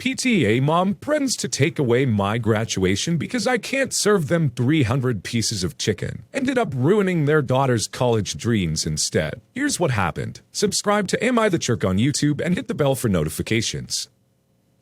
PTA mom threatens to take away my graduation because I can't serve them 300 pieces of chicken. Ended up ruining their daughter's college dreams instead. Here's what happened. Subscribe to Am I the Jerk on YouTube and hit the bell for notifications.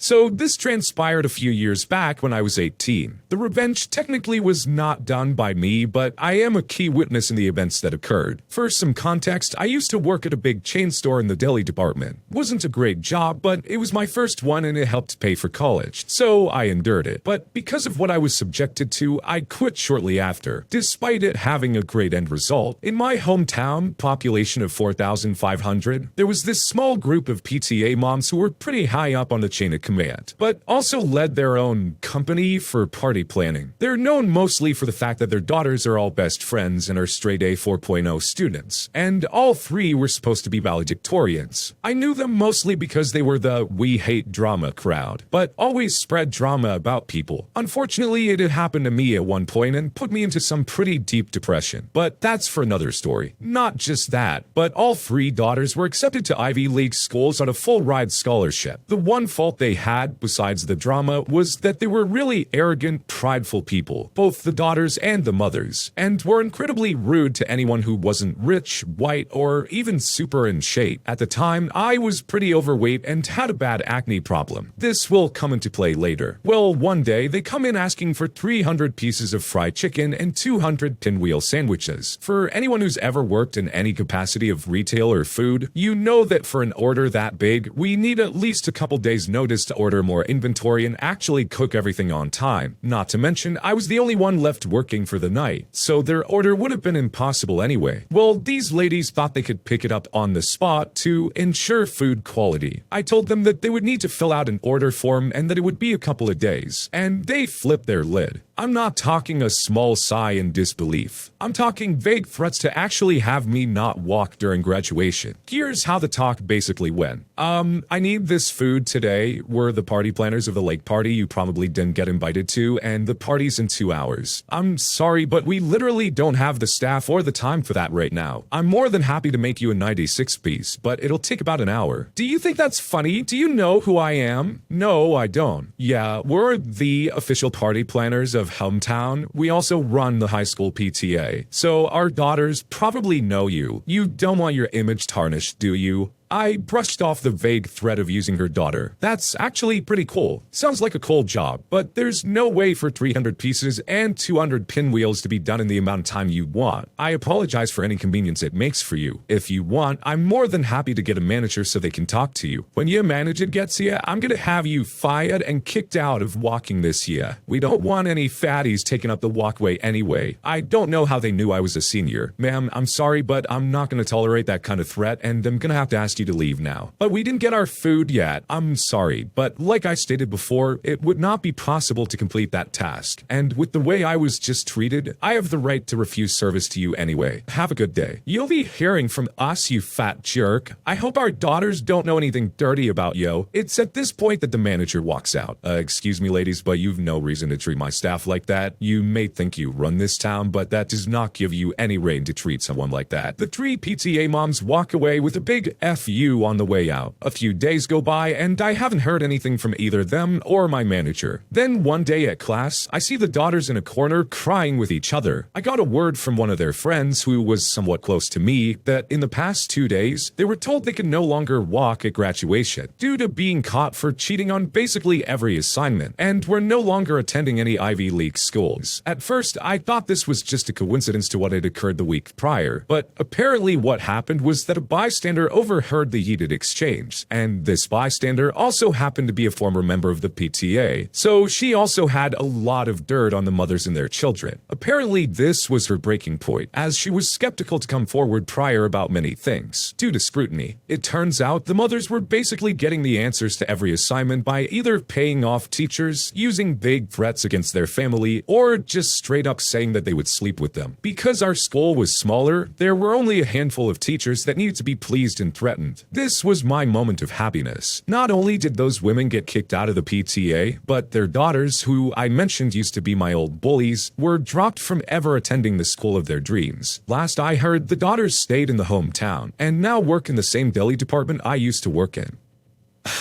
So this transpired a few years back when I was 18. The revenge technically was not done by me, but I am a key witness in the events that occurred. For some context, I used to work at a big chain store in the deli department. Wasn't a great job, but it was my first one and it helped pay for college, so I endured it. But because of what I was subjected to, I quit shortly after, despite it having a great end result. In my hometown, population of 4,500, there was this small group of PTA moms who were pretty high up on the chain of command, but also led their own company for party planning. They're known mostly for the fact that their daughters are all best friends and are straight A 4.0 students, and all three were supposed to be valedictorians. I knew them mostly because they were the "we hate drama" crowd, but always spread drama about people. Unfortunately, it had happened to me at one point and put me into some pretty deep depression, but that's for another story. Not just that, but all three daughters were accepted to Ivy League schools on a full-ride scholarship. The one fault they had, besides the drama, was that they were really arrogant, prideful people, both the daughters and the mothers, and were incredibly rude to anyone who wasn't rich, white, or even super in shape. At the time, I was pretty overweight and had a bad acne problem. This will come into play later. Well, one day, they come in asking for 300 pieces of fried chicken and 200 pinwheel sandwiches. For anyone who's ever worked in any capacity of retail or food, you know that for an order that big, we need at least a couple days' notice to order more inventory and actually cook everything on time. Not to mention, I was the only one left working for the night, so their order would have been impossible anyway. Well, these ladies thought they could pick it up on the spot to ensure food quality. I told them that they would need to fill out an order form and that it would be a couple of days, and they flipped their lid. I'm not talking a small sigh in disbelief. I'm talking vague threats to actually have me not walk during graduation. Here's how the talk basically went. I need this food today. We're the party planners of the lake party you probably didn't get invited to, and the party's in 2 hours. I'm sorry, but we literally don't have the staff or the time for that right now. I'm more than happy to make you a 96 piece, but it'll take about an hour. Do you think that's funny? Do you know who I am? No, I don't. Yeah, we're the official party planners of hometown. We also run the high school PTA, so our daughters probably know you. You don't want your image tarnished, do you? I brushed off the vague threat of using her daughter. That's actually pretty cool. Sounds like a cool job, but there's no way for 300 pieces and 200 pinwheels to be done in the amount of time you want. I apologize for any inconvenience it makes for you. If you want, I'm more than happy to get a manager so they can talk to you. When your manager gets here, I'm gonna have you fired and kicked out of walking this year. We don't want any fatties taking up the walkway anyway. I don't know how they knew I was a senior. Ma'am, I'm sorry, but I'm not gonna tolerate that kind of threat, and I'm gonna have to ask you to leave now. But we didn't get our food yet. I'm sorry, but like I stated before, it would not be possible to complete that task. And with the way I was just treated, I have the right to refuse service to you anyway. Have a good day. You'll be hearing from us, you fat jerk. I hope our daughters don't know anything dirty about you. It's at this point that the manager walks out. Excuse me, ladies, but you've no reason to treat my staff like that. You may think you run this town, but that does not give you any reign to treat someone like that. The three PTA moms walk away with a big F you on the way out. A few days go by and I haven't heard anything from either them or my manager. Then one day at class, I see the daughters in a corner crying with each other. I got a word from one of their friends who was somewhat close to me that in the past 2 days, they were told they could no longer walk at graduation due to being caught for cheating on basically every assignment and were no longer attending any Ivy League schools. At first, I thought this was just a coincidence to what had occurred the week prior, but apparently what happened was that a bystander overheard the heated exchange, and this bystander also happened to be a former member of the PTA, so she also had a lot of dirt on the mothers and their children. Apparently this was her breaking point, as she was skeptical to come forward prior about many things, due to scrutiny. It turns out the mothers were basically getting the answers to every assignment by either paying off teachers, using vague threats against their family, or just straight up saying that they would sleep with them. Because our school was smaller, there were only a handful of teachers that needed to be pleased and threatened. This was my moment of happiness. Not only did those women get kicked out of the PTA, but their daughters, who I mentioned used to be my old bullies, were dropped from ever attending the school of their dreams. Last I heard, the daughters stayed in the hometown, and now work in the same deli department I used to work in.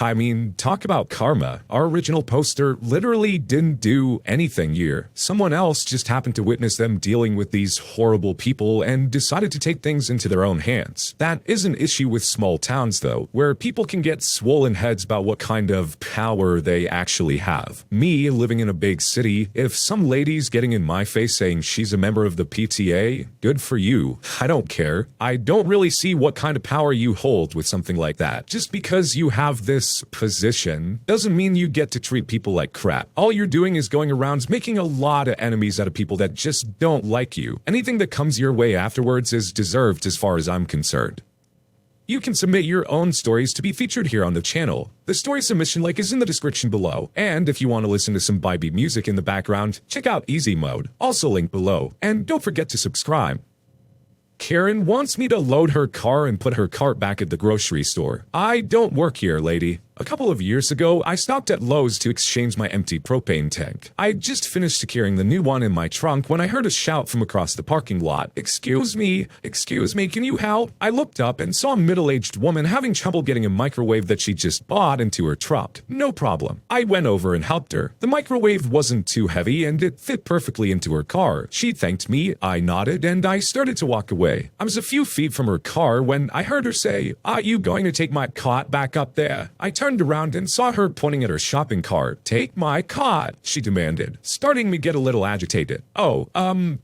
I mean, talk about karma. Our original poster literally didn't do anything here. Someone else just happened to witness them dealing with these horrible people and decided to take things into their own hands. That is an issue with small towns, though, where people can get swollen heads about what kind of power they actually have. Me, living in a big city, if some lady's getting in my face saying she's a member of the PTA, good for you. I don't care. I don't really see what kind of power you hold with something like that. Just because you have this position doesn't mean you get to treat people like crap. All you're doing is going around making a lot of enemies out of people that just don't like you. Anything that comes your way afterwards is deserved as far as I'm concerned. You can submit your own stories to be featured here on the channel. The story submission link is in the description below. And if you want to listen to some vibey music in the background, check out Easy Mode, also linked below. And don't forget to subscribe. Karen wants me to load her car and put her cart back at the grocery store. I don't work here, lady. A couple of years ago, I stopped at Lowe's to exchange my empty propane tank. I just finished securing the new one in my trunk when I heard a shout from across the parking lot. Excuse me, can you help? I looked up and saw a middle-aged woman having trouble getting a microwave that she just bought into her truck. No problem. I went over and helped her. The microwave wasn't too heavy and it fit perfectly into her car. She thanked me, I nodded, and I started to walk away. I was a few feet from her car when I heard her say, "Are you going to take my cart back up there?" I turned around and saw her pointing at her shopping cart. "Take my cart," she demanded, starting to get a little agitated. "Oh,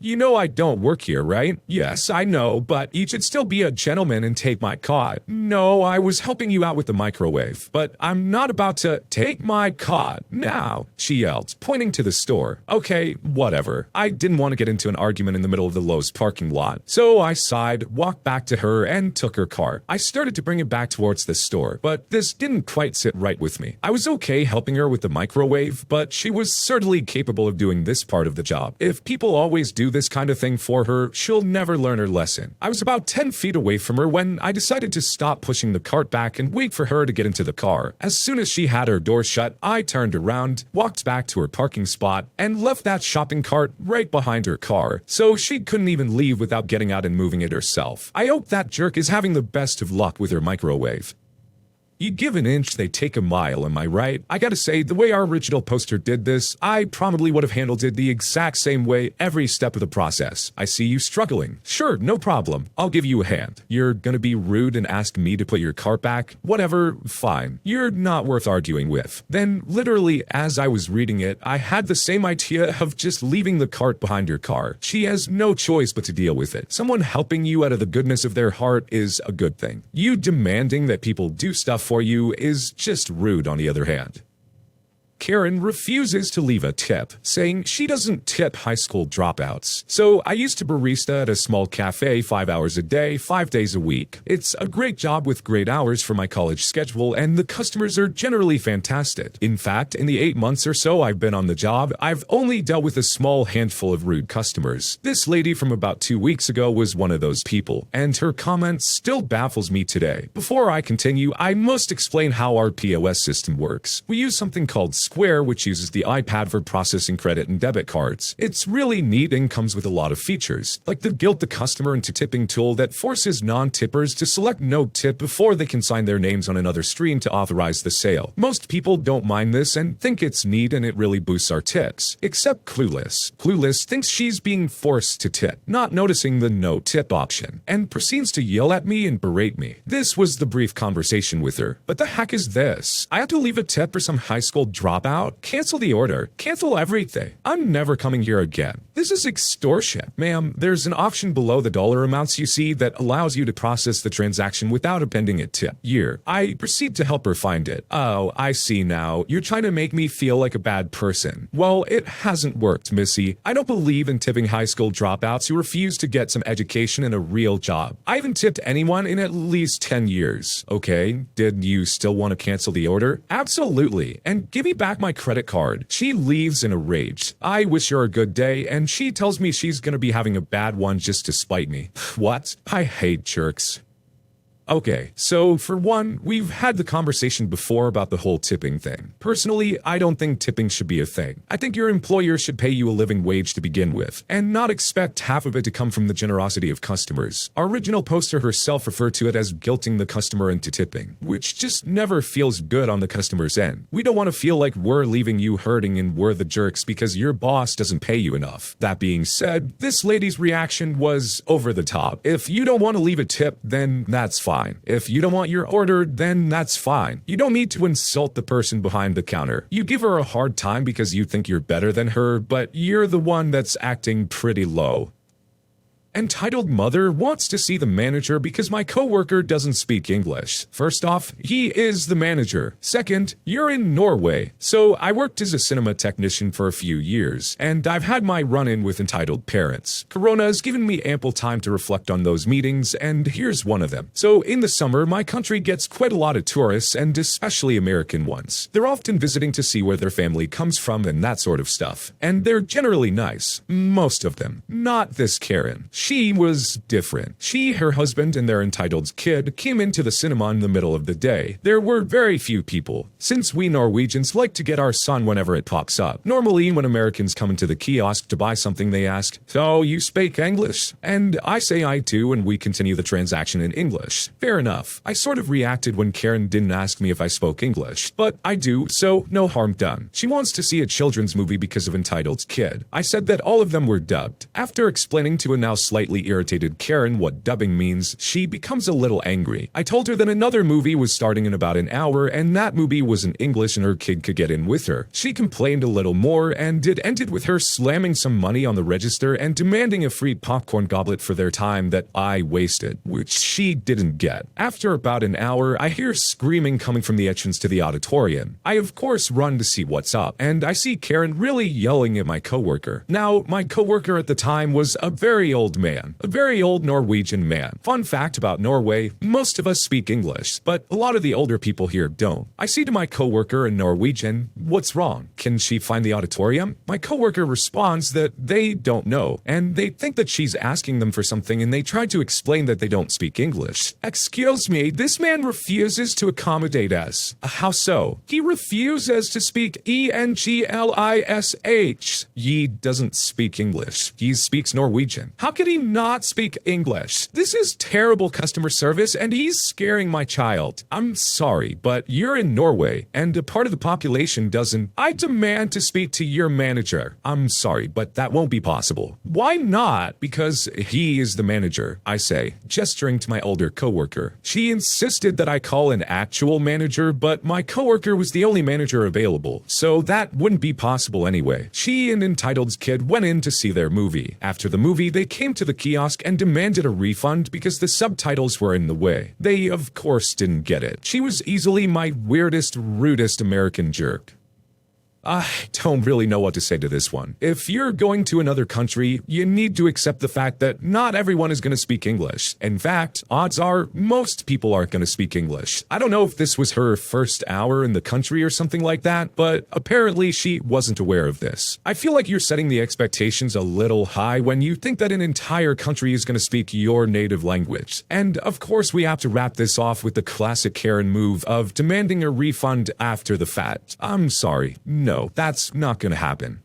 you know I don't work here, right?" "Yes, I know, but you should still be a gentleman and take my cart." "No, I was helping you out with the microwave, but I'm not about to take my cart now," she yelled, pointing to the store. Okay, whatever. I didn't want to get into an argument in the middle of the Lowe's parking lot, so I sighed, walked back to her, and took her cart. I started to bring it back towards the store, but this didn't quite sit right with me. I was okay helping her with the microwave, but she was certainly capable of doing this part of the job. If people always do this kind of thing for her, she'll never learn her lesson. I was about 10 feet away from her when I decided to stop pushing the cart back and wait for her to get into the car. As soon as she had her door shut, I turned around, walked back to her parking spot, and left that shopping cart right behind her car, so she couldn't even leave without getting out and moving it herself. I hope that jerk is having the best of luck with her microwave. You give an inch, they take a mile, am I right? I gotta say, the way our original poster did this, I probably would have handled it the exact same way every step of the process. I see you struggling. Sure, no problem. I'll give you a hand. You're gonna be rude and ask me to put your cart back? Whatever, fine. You're not worth arguing with. Then, literally, as I was reading it, I had the same idea of just leaving the cart behind your car. She has no choice but to deal with it. Someone helping you out of the goodness of their heart is a good thing. You demanding that people do stuff for you is just rude, on the other hand. Karen refuses to leave a tip, saying she doesn't tip high school dropouts. "So I used to barista at a small cafe 5 hours a day, 5 days a week. It's a great job with great hours for my college schedule, and the customers are generally fantastic. In fact, in the 8 months or so I've been on the job, I've only dealt with a small handful of rude customers. This lady from about 2 weeks ago was one of those people, and her comment still baffles me today. Before I continue, I must explain how our POS system works. We use something called Square, which uses the iPad for processing credit and debit cards. It's really neat and comes with a lot of features, like the guilt the customer into tipping tool that forces non-tippers to select no tip before they can sign their names on another screen to authorize the sale. Most people don't mind this and think it's neat and it really boosts our tips, except Clueless. Clueless thinks she's being forced to tip, not noticing the no tip option, and proceeds to yell at me and berate me. This was the brief conversation with her. But the heck is this? I had to leave a tip for some high school dropout? Cancel the order. Cancel everything. I'm never coming here again. This is extortion. Ma'am, there's an option below the dollar amounts you see that allows you to process the transaction without appending a tip. Here, I proceed to help her find it. Oh, I see now. You're trying to make me feel like a bad person. Well, it hasn't worked, missy. I don't believe in tipping high school dropouts who refuse to get some education and a real job. I haven't tipped anyone in at least 10 years. Okay, did you still want to cancel the order? Absolutely. And give me back my credit card. She leaves in a rage. I wish her a good day, and she tells me she's gonna be having a bad one just to spite me. What? I hate jerks. Okay, so for one, we've had the conversation before about the whole tipping thing. Personally, I don't think tipping should be a thing. I think your employer should pay you a living wage to begin with, and not expect half of it to come from the generosity of customers. Our original poster herself referred to it as guilting the customer into tipping, which just never feels good on the customer's end. We don't want to feel like we're leaving you hurting and we're the jerks because your boss doesn't pay you enough. That being said, this lady's reaction was over the top. If you don't want to leave a tip, then that's fine. If you don't want your order, then that's fine. You don't need to insult the person behind the counter. You give her a hard time because you think you're better than her, but you're the one that's acting pretty low. Entitled mother wants to see the manager because my coworker doesn't speak English. First off, he is the manager. Second, you're in Norway. So I worked as a cinema technician for a few years, and I've had my run-in with entitled parents. Corona has given me ample time to reflect on those meetings, and here's one of them. So in the summer, my country gets quite a lot of tourists, and especially American ones. They're often visiting to see where their family comes from and that sort of stuff. And they're generally nice. Most of them. Not this Karen. She was different. She, her husband, and their entitled kid came into the cinema in the middle of the day. There were very few people, since we Norwegians like to get our sun whenever it pops up. Normally, when Americans come into the kiosk to buy something, they ask, "So, you speak English?" And I say I do, and we continue the transaction in English. Fair enough. I sort of reacted when Karen didn't ask me if I spoke English, but I do, so no harm done. She wants to see a children's movie because of entitled kid. I said that all of them were dubbed. After explaining to a now slightly irritated Karen what dubbing means, she becomes a little angry. I told her that another movie was starting in about an hour, and that movie was in English and her kid could get in with her. She complained a little more, and it ended with her slamming some money on the register and demanding a free popcorn goblet for their time that I wasted, which she didn't get. After about an hour, I hear screaming coming from the entrance to the auditorium. I of course run to see what's up, and I see Karen really yelling at my coworker. Now, my coworker at the time was a very old man. A very old Norwegian man. Fun fact about Norway, most of us speak English, but a lot of the older people here don't. I say to my coworker in Norwegian, "What's wrong? Can she find the auditorium?" My coworker responds that they don't know, and they think that she's asking them for something, and they try to explain that they don't speak English. Excuse me, this man refuses to accommodate us. How so? He refuses to speak English. He doesn't speak English. He speaks Norwegian. How could he not speak English? This is terrible customer service, and he's scaring my child. I'm sorry, but you're in Norway, and a part of the population doesn't. I demand to speak to your manager. I'm sorry, but that won't be possible. Why not? Because he is the manager, I say, gesturing to my older coworker. She insisted that I call an actual manager, but my coworker was the only manager available, so that wouldn't be possible anyway. She and Entitled's kid went in to see their movie. After the movie, they came to the kiosk and demanded a refund because the subtitles were in the way. They, of course, didn't get it. She was easily my weirdest, rudest American jerk. I don't really know what to say to this one. If you're going to another country, you need to accept the fact that not everyone is going to speak English. In fact, odds are most people aren't going to speak English. I don't know if this was her first hour in the country or something like that, but apparently she wasn't aware of this. I feel like you're setting the expectations a little high when you think that an entire country is going to speak your native language. And of course we have to wrap this off with the classic Karen move of demanding a refund after the fact. I'm sorry. No, that's not gonna happen.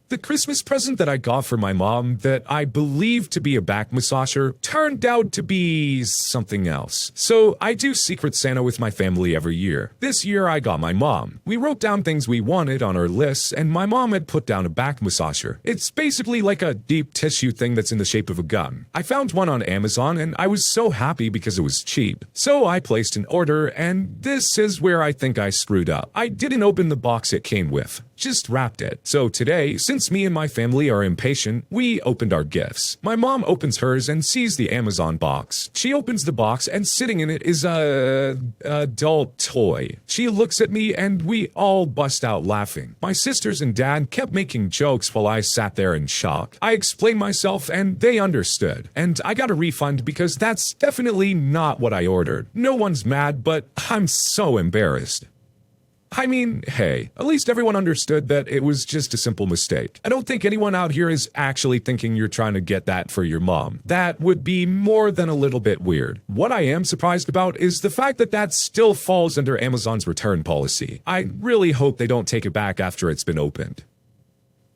The Christmas present that I got for my mom that I believed to be a back massager turned out to be something else. So I do Secret Santa with my family every year. This year I got my mom. We wrote down things we wanted on our lists, and my mom had put down a back massager. It's basically like a deep tissue thing that's in the shape of a gun. I found one on Amazon and I was so happy because it was cheap. So I placed an order, and this is where I think I screwed up. I didn't open the box it came with. Just wrapped it. So today, since me and my family are impatient, we opened our gifts. My mom opens hers and sees the Amazon box. She opens the box, and sitting in it is a adult toy. She looks at me and we all bust out laughing. My sisters and dad kept making jokes while I sat there in shock. I explained myself and they understood. And I got a refund because that's definitely not what I ordered. No one's mad, but I'm so embarrassed. I mean, hey, at least everyone understood that it was just a simple mistake. I don't think anyone out here is actually thinking you're trying to get that for your mom. That would be more than a little bit weird. What I am surprised about is the fact that that still falls under Amazon's return policy. I really hope they don't take it back after it's been opened.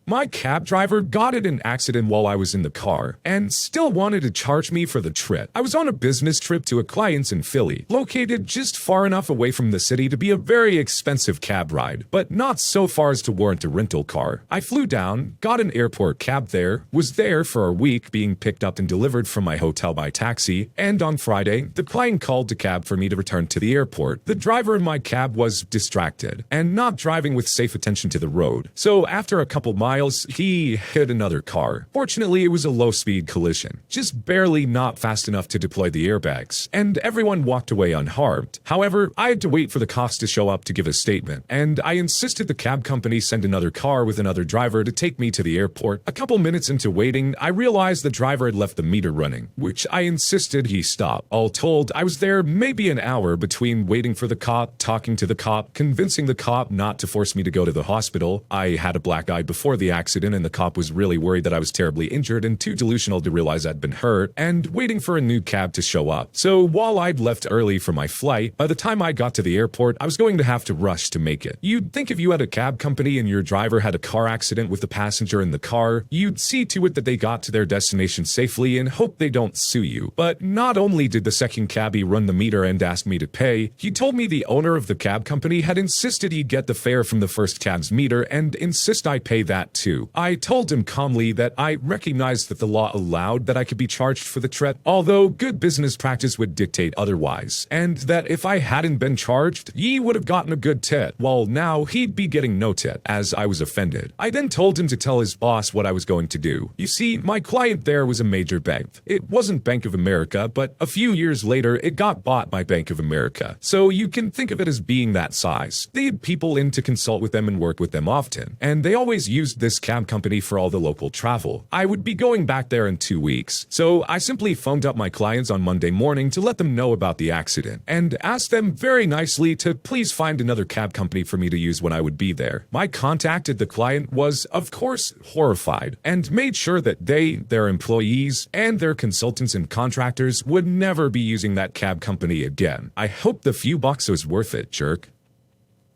My cab driver got in an accident while I was in the car and still wanted to charge me for the trip. I was on a business trip to a client's in Philly, located just far enough away from the city to be a very expensive cab ride, but not so far as to warrant a rental car. I flew down, got an airport cab there, was there for a week being picked up and delivered from my hotel by taxi, and on Friday, the client called a cab for me to return to the airport. The driver in my cab was distracted and not driving with safe attention to the road, so after a couple miles, he hit another car. Fortunately, it was a low-speed collision, just barely not fast enough to deploy the airbags, and everyone walked away unharmed. However, I had to wait for the cops to show up to give a statement, and I insisted the cab company send another car with another driver to take me to the airport. A couple minutes into waiting, I realized the driver had left the meter running, which I insisted he stop. All told, I was there maybe an hour between waiting for the cop, talking to the cop, convincing the cop not to force me to go to the hospital. I had a black eye before the accident and the cop was really worried that I was terribly injured and too delusional to realize I'd been hurt, and waiting for a new cab to show up. So while I'd left early for my flight, by the time I got to the airport, I was going to have to rush to make it. You'd think if you had a cab company and your driver had a car accident with the passenger in the car, you'd see to it that they got to their destination safely and hope they don't sue you. But not only did the second cabbie run the meter and ask me to pay, he told me the owner of the cab company had insisted he'd get the fare from the first cab's meter and insist I pay that too. I told him calmly that I recognized that the law allowed that I could be charged for the trip, although good business practice would dictate otherwise, and that if I hadn't been charged, he would have gotten a good tip, while now he'd be getting no tip, as I was offended. I then told him to tell his boss what I was going to do. You see, my client there was a major bank. It wasn't Bank of America, but a few years later, it got bought by Bank of America, so you can think of it as being that size. They had people in to consult with them and work with them often, and they always used this cab company for all the local travel. I would be going back there in 2 weeks, so I simply phoned up my clients on Monday morning to let them know about the accident, and asked them very nicely to please find another cab company for me to use when I would be there. My contacted the client was, of course, horrified, and made sure that they, their employees, and their consultants and contractors would never be using that cab company again. I hope the few bucks was worth it, jerk.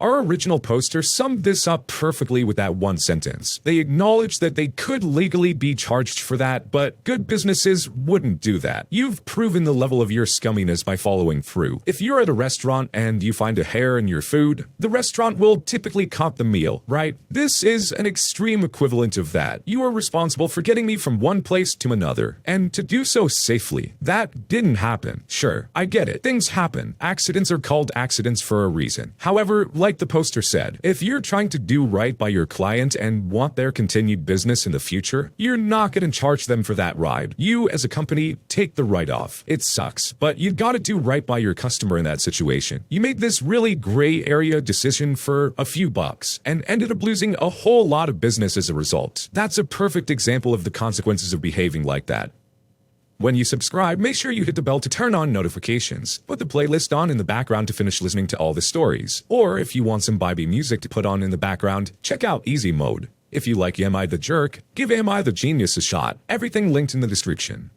Our original poster summed this up perfectly with that one sentence. They acknowledged that they could legally be charged for that, but good businesses wouldn't do that. You've proven the level of your scumminess by following through. If you're at a restaurant and you find a hair in your food, the restaurant will typically comp the meal, right? This is an extreme equivalent of that. You are responsible for getting me from one place to another, and to do so safely. That didn't happen. Sure, I get it. Things happen. Accidents are called accidents for a reason. However, like the poster said, if you're trying to do right by your client and want their continued business in the future, you're not going to charge them for that ride. You, as a company, take the write-off. It sucks, but you gotta do right by your customer in that situation. You made this really gray area decision for a few bucks and ended up losing a whole lot of business as a result. That's a perfect example of the consequences of behaving like that. When you subscribe, make sure you hit the bell to turn on notifications. Put the playlist on in the background to finish listening to all the stories. Or if you want some vibey music to put on in the background, check out Easy Mode. If you like Am I the Jerk, give Am I the Genius a shot. Everything linked in the description.